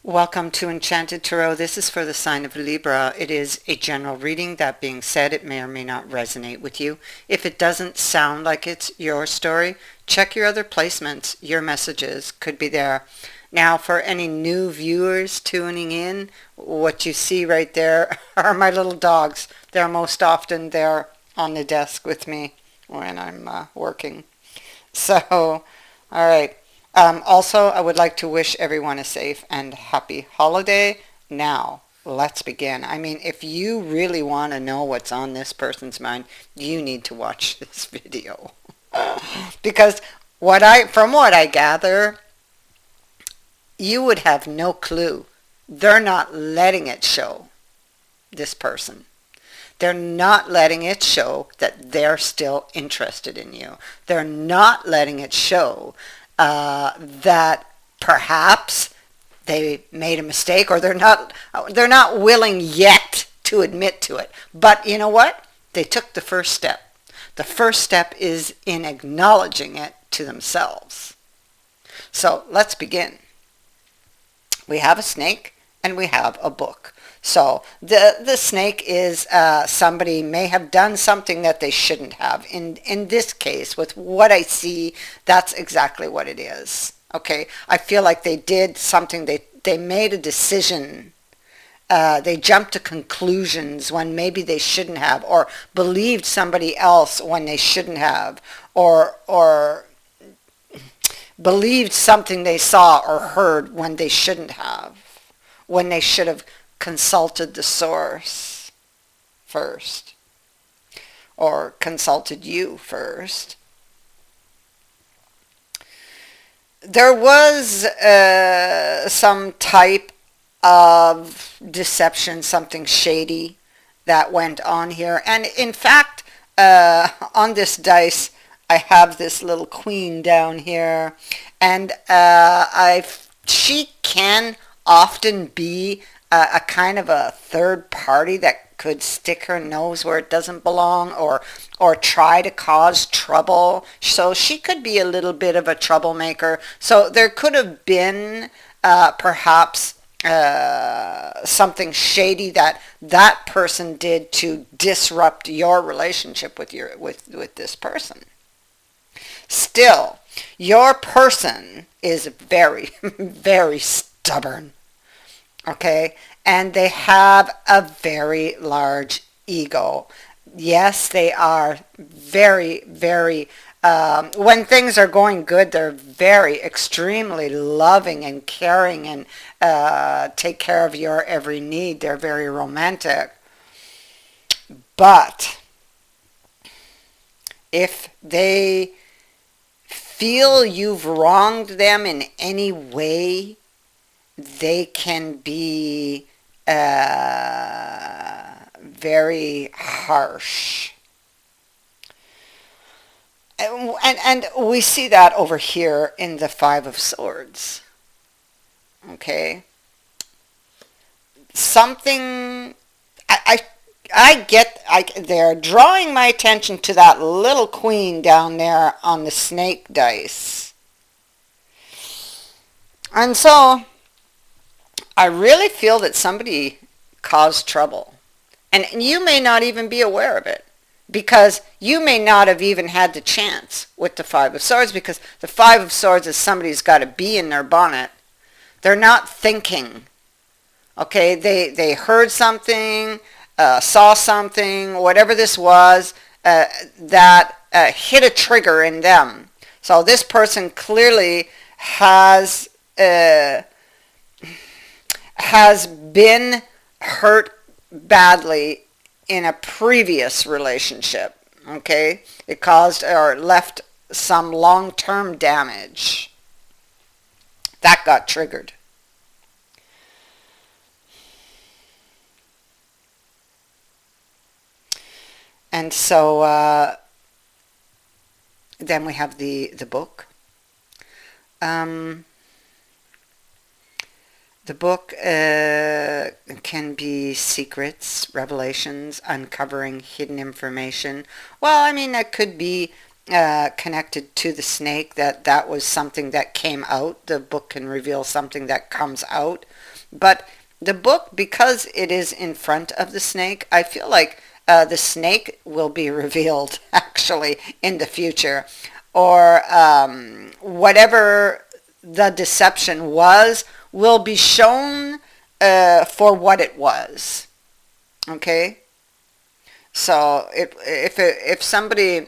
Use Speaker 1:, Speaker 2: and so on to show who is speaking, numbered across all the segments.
Speaker 1: Welcome to Enchanted Tarot. This is for the sign of Libra. It is a general reading. That being said, it may or may not resonate with you. If it doesn't sound like it's your story, check your other placements. Your messages could be there. Now, for any new viewers tuning in, what you see right there are my little dogs. They're most often there on the desk with me when I'm working. So, all right. Also, I would like to wish everyone a safe and happy holiday. Now, let's begin. I mean, if you really want to know what's on this person's mind, you need to watch this video. Because from what I gather, you would have no clue. They're not letting it show, this person. They're not letting it show that they're still interested in you. They're not letting it show that perhaps they made a mistake, or they're not willing yet to admit to it. But you know what? They took the first step. The first step is in acknowledging it to themselves. So let's begin. We have a snake and we have a book. So the snake is somebody may have done something that they shouldn't have. In this case, with what I see, that's exactly what it is. Okay, I feel like they did something. They made a decision. They jumped to conclusions when maybe they shouldn't have, or believed somebody else when they shouldn't have, or believed something they saw or heard when they shouldn't have, when they should have consulted the source first, or consulted you first. There was some type of deception, something shady that went on here. And in fact, on this dice, I have this little queen down here, and she can often be a kind of a third party that could stick her nose where it doesn't belong, or try to cause trouble. So she could be a little bit of a troublemaker. So there could have been perhaps something shady that person did to disrupt your relationship with this person. Still, your person is very, very stubborn. Okay, and they have a very large ego. Yes, they are very, very, when things are going good, they're very extremely loving and caring, and take care of your every need. They're very romantic. But if they feel you've wronged them in any way, they can be very harsh. And we see that over here in the Five of Swords. Okay? Something, they're drawing my attention to that little queen down there on the snake dice. And so I really feel that somebody caused trouble. And you may not even be aware of it, because you may not have even had the chance with the Five of Swords, because the Five of Swords is somebody who's got a bee in their bonnet. They're not thinking. Okay, they heard something, saw something, whatever this was, that hit a trigger in them. So this person clearly has been hurt badly in a previous relationship. Okay, it caused or left some long-term damage that got triggered. And so then we have the book. The book can be secrets, revelations, uncovering hidden information. Well, I mean, that could be connected to the snake, that was something that came out. The book can reveal something that comes out. But the book, because it is in front of the snake, I feel like the snake will be revealed actually in the future. Or whatever the deception was will be shown for what it was. Okay? So if somebody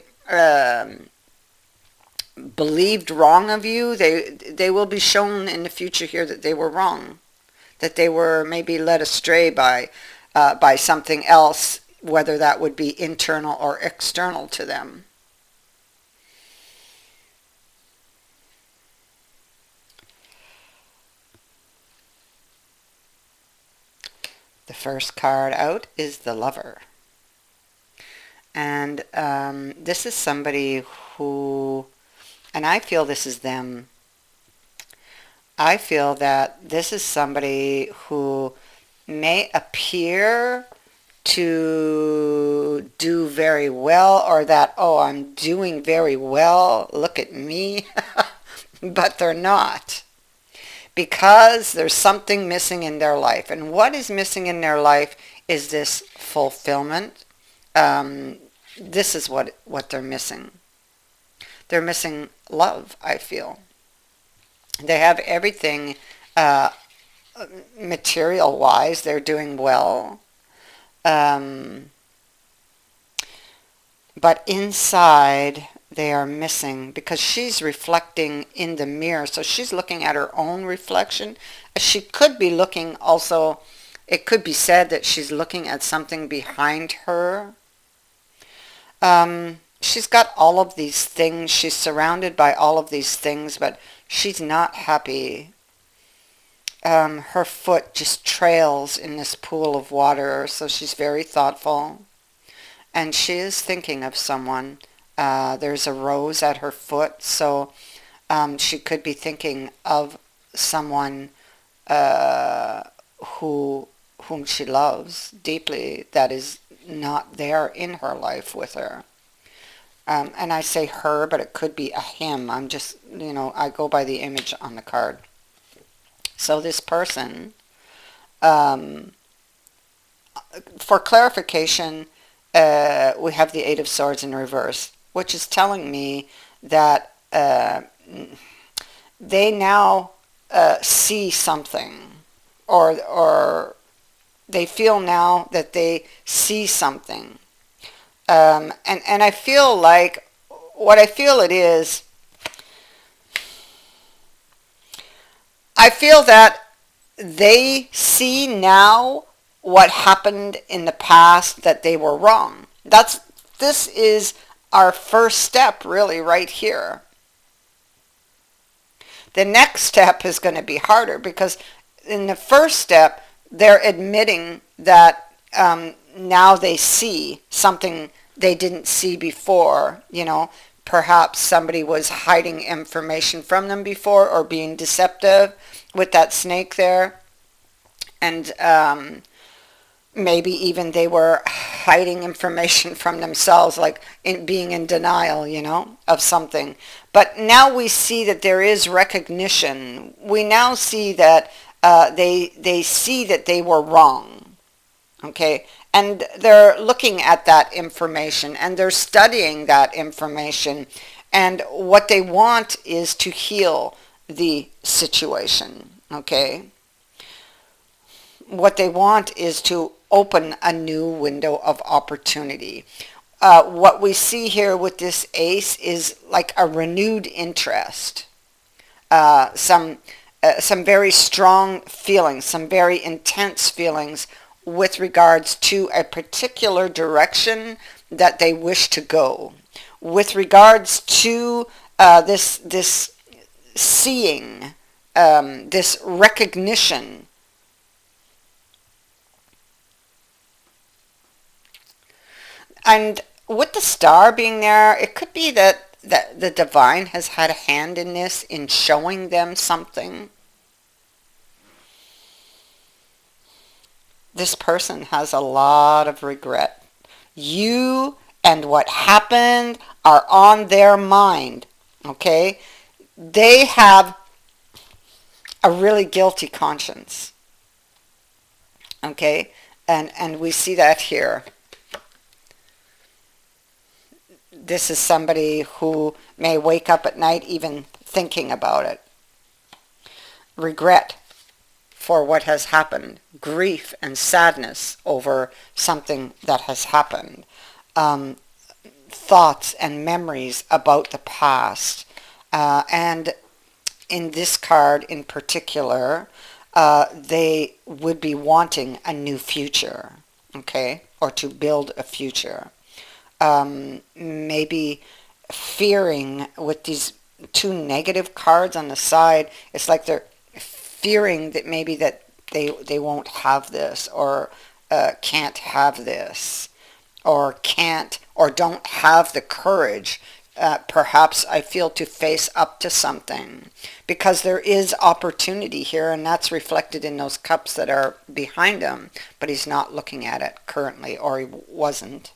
Speaker 1: believed wrong of you, they will be shown in the future here that they were wrong, that they were maybe led astray by something else, whether that would be internal or external to them. The first card out is the Lover. And this is somebody who, and I feel this is them. I feel that this is somebody who may appear to do very well, or that, oh, I'm doing very well, look at me, but they're not. Because there's something missing in their life. And what is missing in their life is this fulfillment. This is what they're missing. They're missing love, I feel. They have everything material-wise. They're doing well. But inside, they are missing, because she's reflecting in the mirror. So she's looking at her own reflection. She could be looking also, it could be said that she's looking at something behind her. She's got all of these things. She's surrounded by all of these things, but she's not happy. Her foot just trails in this pool of water, so she's very thoughtful. And she is thinking of someone. There's a rose at her foot, so she could be thinking of someone whom she loves deeply, that is not there in her life with her. And I say her, but it could be a him. I'm just, I go by the image on the card. So this person, for clarification, we have the Eight of Swords in reverse, which is telling me that they now see something, or they feel now that they see something. And I feel like, what I feel it is, I feel that they see now what happened in the past, that they were wrong. This is our first step, really, right here. The next step is going to be harder, because in the first step, they're admitting that now they see something they didn't see before. Perhaps somebody was hiding information from them before, or being deceptive with that snake there. And maybe even they were hiding information from themselves, like being in denial, of something. But now we see that there is recognition. We now see that they see that they were wrong. Okay? And they're looking at that information, and they're studying that information. And what they want is to heal the situation. Okay? What they want is to open a new window of opportunity. What we see here with this ace is like a renewed interest. Some very strong feelings, some very intense feelings with regards to a particular direction that they wish to go. With regards to this seeing, this recognition. And with the star being there, it could be that the divine has had a hand in this, in showing them something. This person has a lot of regret. You and what happened are on their mind. Okay? They have a really guilty conscience. Okay? And we see that here. This is somebody who may wake up at night even thinking about it. Regret for what has happened. Grief and sadness over something that has happened. Thoughts and memories about the past. And in this card in particular, they would be wanting a new future, okay, or to build a future. Maybe fearing with these two negative cards on the side, it's like they're fearing that maybe that they won't have this, or can't have this, or can't, or don't have the courage, perhaps I feel, to face up to something, because there is opportunity here, and that's reflected in those cups that are behind him, but he's not looking at it currently, or he wasn't.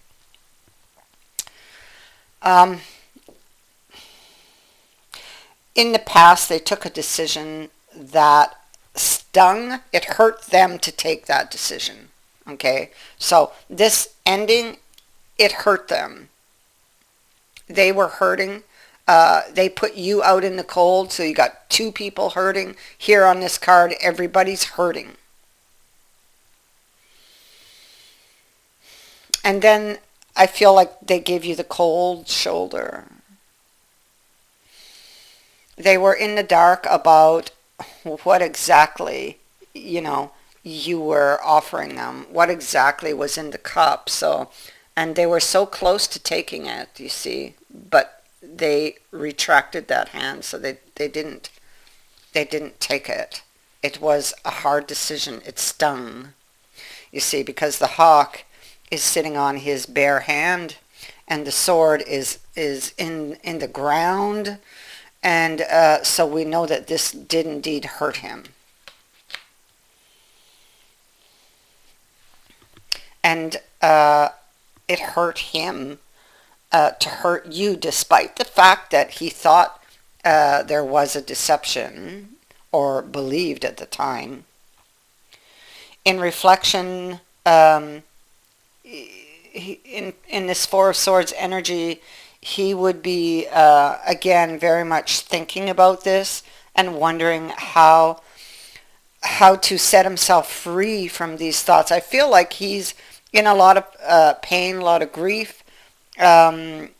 Speaker 1: In the past, they took a decision that stung. It hurt them to take that decision. Okay, so this ending, it hurt them. They were hurting. They put you out in the cold, so you got two people hurting. Here on this card, everybody's hurting. And then I feel like they gave you the cold shoulder. They were in the dark about what exactly, you were offering them, what exactly was in the cup. So, and they were so close to taking it, you see, but they retracted that hand, so they didn't take it. It was a hard decision. It stung, you see, because the hawk is sitting on his bare hand, and the sword is in the ground, and so we know that this did indeed hurt him. And it hurt him to hurt you, despite the fact that he thought there was a deception, or believed at the time. In reflection, in this Four of Swords energy, he would be, again, very much thinking about this and wondering how to set himself free from these thoughts. I feel like he's in a lot of pain, a lot of grief. It's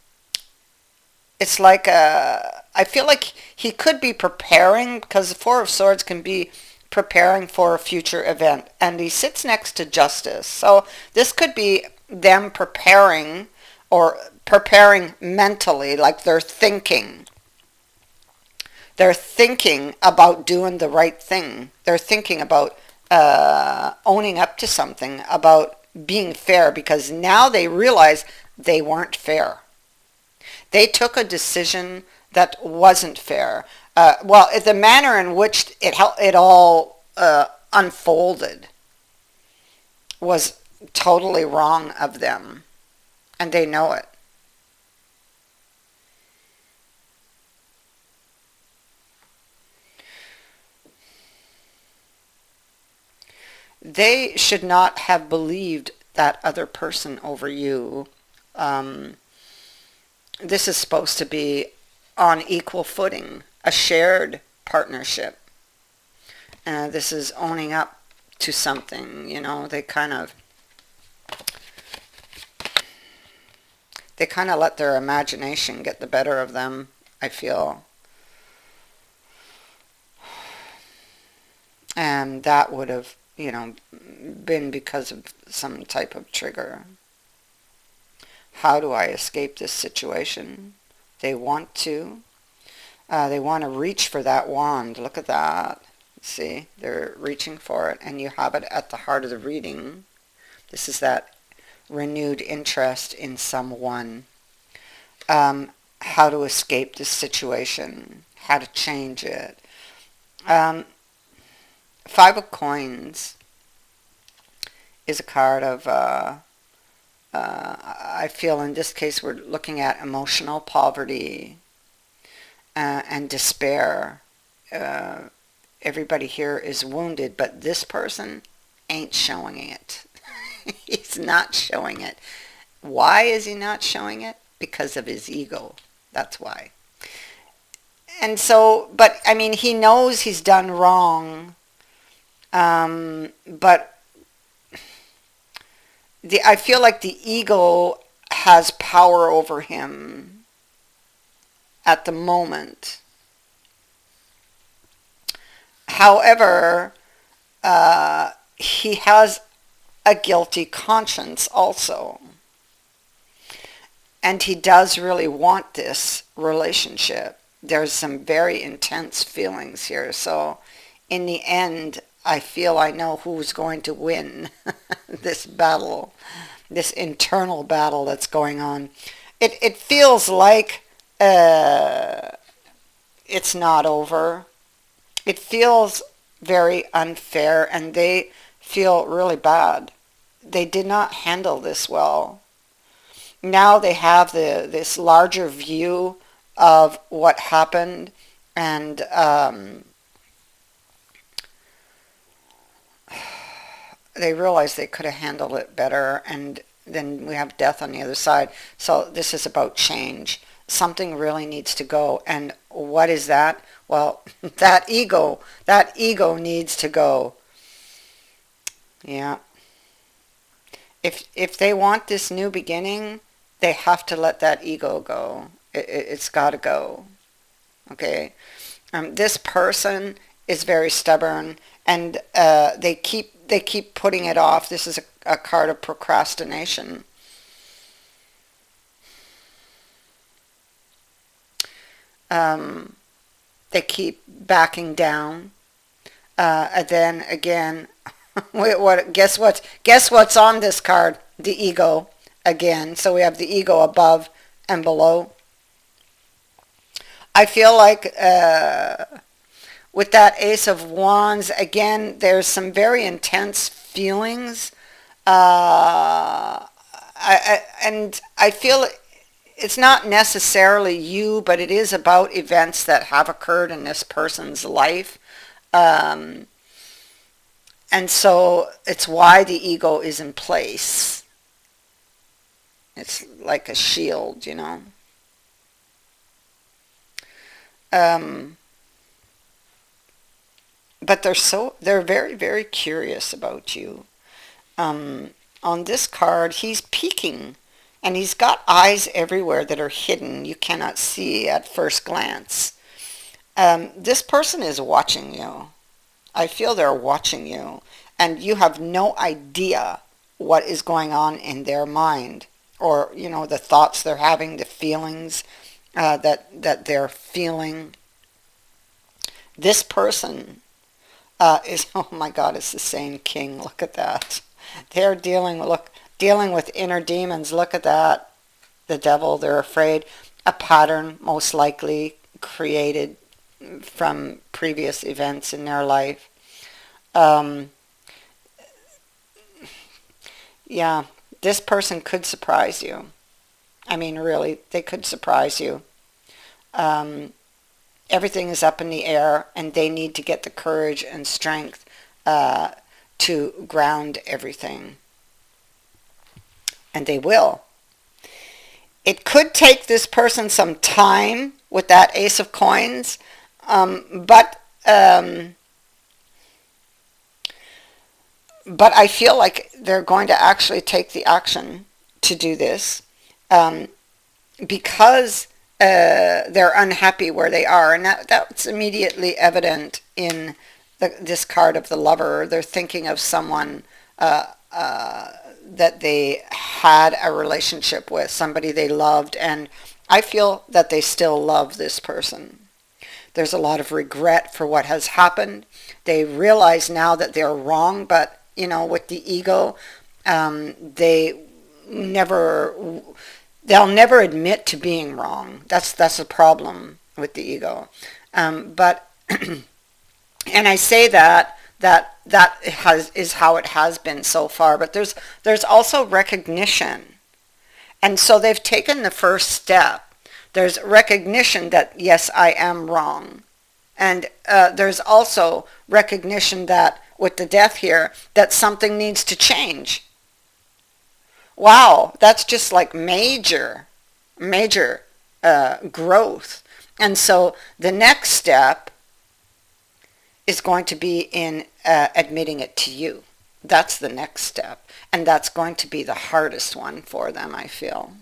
Speaker 1: like I feel like he could be preparing, because the Four of Swords can be preparing for a future event, and he sits next to Justice. So this could be them preparing, or preparing mentally, like they're thinking. They're thinking about doing the right thing. They're thinking about owning up to something, about being fair, because now they realize they weren't fair. They took a decision that wasn't fair. Well, the manner in which it all unfolded was totally wrong of them, and they know it. They should not have believed that other person over you. This is supposed to be on equal footing, a shared partnership. This is owning up to something, they kind of let their imagination get the better of them, I feel. And that would have, been because of some type of trigger. How do I escape this situation? They want to. They want to reach for that wand. Look at that. See, they're reaching for it, and you have it at the heart of the reading. This is that renewed interest in someone. How to escape this situation. How to change it. Five of Coins is a card of I feel in this case we're looking at emotional poverty and despair. Uh, Everybody here is wounded, but this person ain't showing it. He's not showing it. Why is he not showing it? Because of his ego. That's why. And so, but I mean, he knows he's done wrong, but I feel like the ego has power over him at the moment. However, he has a guilty conscience also. And he does really want this relationship. There's some very intense feelings here. So in the end, I feel I know who's going to win this battle, this internal battle that's going on. It feels like it's not over. It feels very unfair, and they feel really bad. They did not handle this well. Now they have this larger view of what happened, and they realize they could have handled it better, and then we have death on the other side. So this is about change. Something really needs to go, and what is that? Well, that ego needs to go. Yeah. If they want this new beginning, they have to let that ego go. It's got to go. Okay. This person is very stubborn, and they keep putting it off. This is a card of procrastination. They keep backing down. And then again, guess what's on this card? The ego again. So we have the ego above and below. I feel like with that Ace of Wands, again, there's some very intense feelings. And I feel it's not necessarily you, but it is about events that have occurred in this person's life. And so it's why the ego is in place. It's like a shield, you know. But they're very, very curious about you. On this card, he's peeking, and he's got eyes everywhere that are hidden. You cannot see at first glance. This person is watching you. I feel they're watching you, and you have no idea what is going on in their mind, or the thoughts they're having, the feelings that they're feeling. This person is, oh my God, it's the same king. Look at that. They're dealing with inner demons. Look at that. The devil. They're afraid. A pattern, most likely created from previous events in their life. Yeah, this person could surprise you. I mean, really, they could surprise you. Everything is up in the air, and they need to get the courage and strength to ground everything. And they will. It could take this person some time with that Ace of Coins, but I feel like they're going to actually take the action to do this because they're unhappy where they are. And that's immediately evident in this card of the Lover. They're thinking of someone that they had a relationship with, somebody they loved, and I feel that they still love this person. There's a lot of regret for what has happened. They realize now that they're wrong, but with the ego, they'll never admit to being wrong. That's a problem with the ego. But and I say that is how it has been so far. But there's also recognition. And so they've taken the first step. There's recognition that, yes, I am wrong. And there's also recognition that, with the death here, that something needs to change. Wow, that's just like major, major growth. And so the next step is going to be in admitting it to you. That's the next step. And that's going to be the hardest one for them, I feel.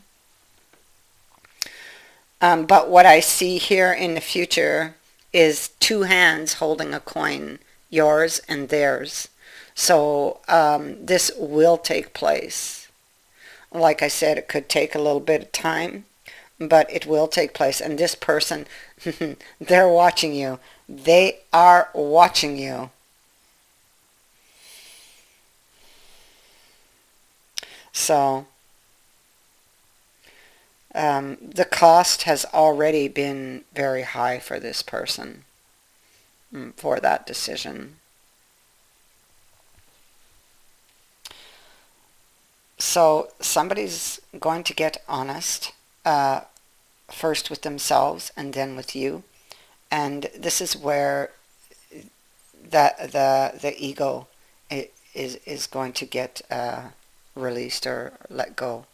Speaker 1: But what I see here in the future is two hands holding a coin, yours and theirs. So this will take place. Like I said, it could take a little bit of time, but it will take place. And this person, they're watching you. They are watching you. So the cost has already been very high for this person for that decision. So somebody's going to get honest, first with themselves and then with you. And this is where the ego is going to get released or let go.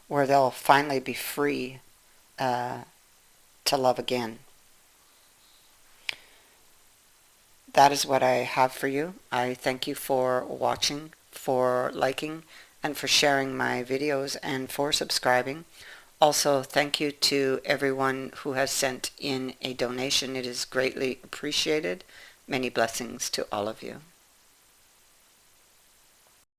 Speaker 1: Where they'll finally be free to love again. That is what I have for you. I thank you for watching, for liking, and for sharing my videos, and for subscribing. Also, thank you to everyone who has sent in a donation. It is greatly appreciated. Many blessings to all of you.